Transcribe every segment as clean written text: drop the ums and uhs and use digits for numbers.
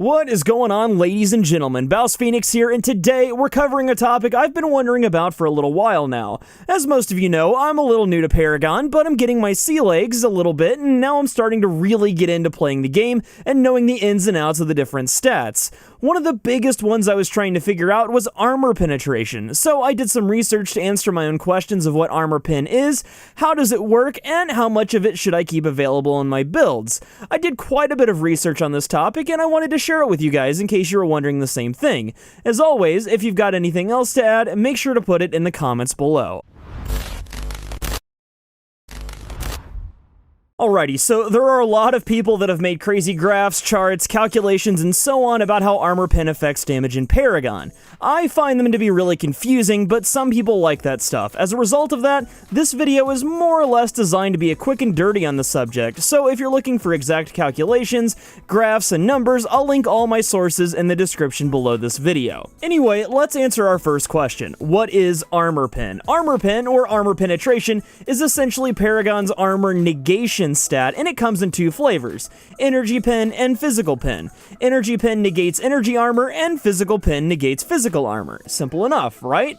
What is going on, ladies and gentlemen? BouseFeenux here, and today we're covering a topic I've been wondering about for a little while now. As most of you know, I'm a little new to Paragon, but I'm getting my sea legs a little bit, and now I'm starting to really get into playing the game and knowing the ins and outs of the different stats. One of the biggest ones I was trying to figure out was armor penetration, so I did some research to answer my own questions of what armor pen is, how does it work, and how much of it should I keep available in my builds. I did quite a bit of research on this topic, and I wanted to share it with you guys in case you were wondering the same thing. As always, if you've got anything else to add, make sure to put it in the comments below. Alrighty, so there are a lot of people that have made crazy graphs, charts, calculations, and so on about how armor pen affects damage in Paragon. I find them to be really confusing, but some people like that stuff. As a result of that, this video is more or less designed to be a quick and dirty on the subject, so if you're looking for exact calculations, graphs, and numbers, I'll link all my sources in the description below this video. Anyway, let's answer our first question. What is armor pen? Armor pen, or armor penetration, is essentially Paragon's armor negation stat, and it comes in two flavors: energy pen and physical pen. Energy pen negates energy armor, and physical pen negates physical armor. Simple enough, right?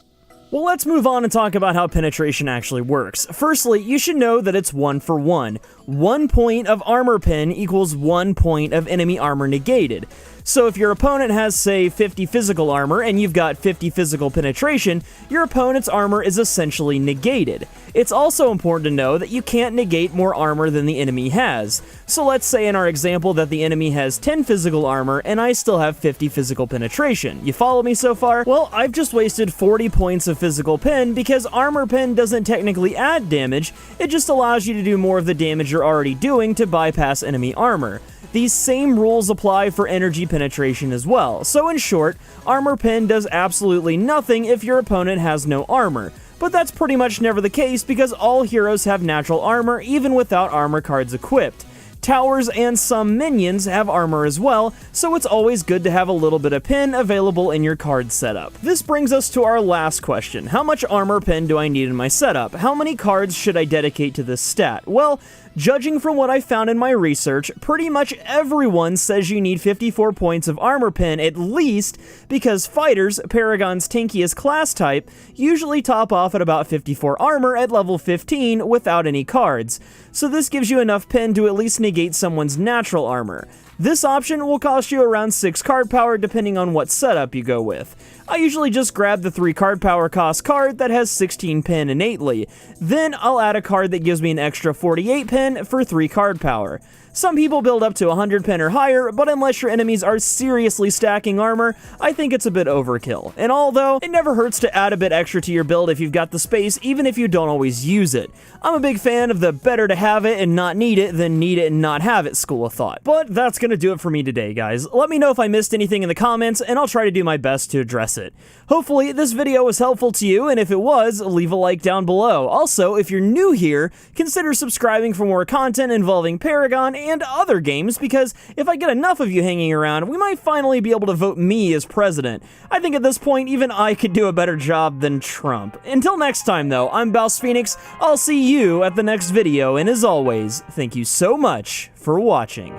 Well, let's move on and talk about how penetration actually works. Firstly, you should know that it's 1 for 1. 1 point of armor pen equals 1 point of enemy armor negated. So if your opponent has, say, 50 physical armor and you've got 50 physical penetration, your opponent's armor is essentially negated. It's also important to know that you can't negate more armor than the enemy has. So let's say in our example that the enemy has 10 physical armor and I still have 50 physical penetration. You follow me so far? Well, I've just wasted 40 points of physical pen because armor pen doesn't technically add damage, it just allows you to do more of the damage you're already doing to bypass enemy armor. These same rules apply for energy penetration as well, so in short, armor pen does absolutely nothing if your opponent has no armor. But that's pretty much never the case because all heroes have natural armor even without armor cards equipped. Towers and some minions have armor as well, so it's always good to have a little bit of pen available in your card setup. This brings us to our last question. How much armor pen do I need in my setup? How many cards should I dedicate to this stat? Well, judging from what I found in my research, pretty much everyone says you need 54 points of armor pen at least, because fighters, Paragon's tankiest class type, usually top off at about 54 armor at level 15 without any cards. So this gives you enough pen to at least negate someone's natural armor. This option will cost you around 6 card power depending on what setup you go with. I usually just grab the 3 card power cost card that has 16 pen innately. Then I'll add a card that gives me an extra 48 pen for 3 card power. Some people build up to 100 pen or higher, but unless your enemies are seriously stacking armor, I think it's a bit overkill. And although it never hurts to add a bit extra to your build if you've got the space, even if you don't always use it. I'm a big fan of the better to have it and not need it than need it and not have it school of thought. But that's gonna do it for me today, guys. Let me know if I missed anything in the comments, and I'll try to do my best to address it. Hopefully this video was helpful to you, and if it was, leave a like down below. Also, if you're new here, consider subscribing for more content involving Paragon and other games, because if I get enough of you hanging around, we might finally be able to vote me as president. I think at this point, even I could do a better job than Trump. Until next time though, I'm BouseFeenux, I'll see you at the next video, and as always, thank you so much for watching.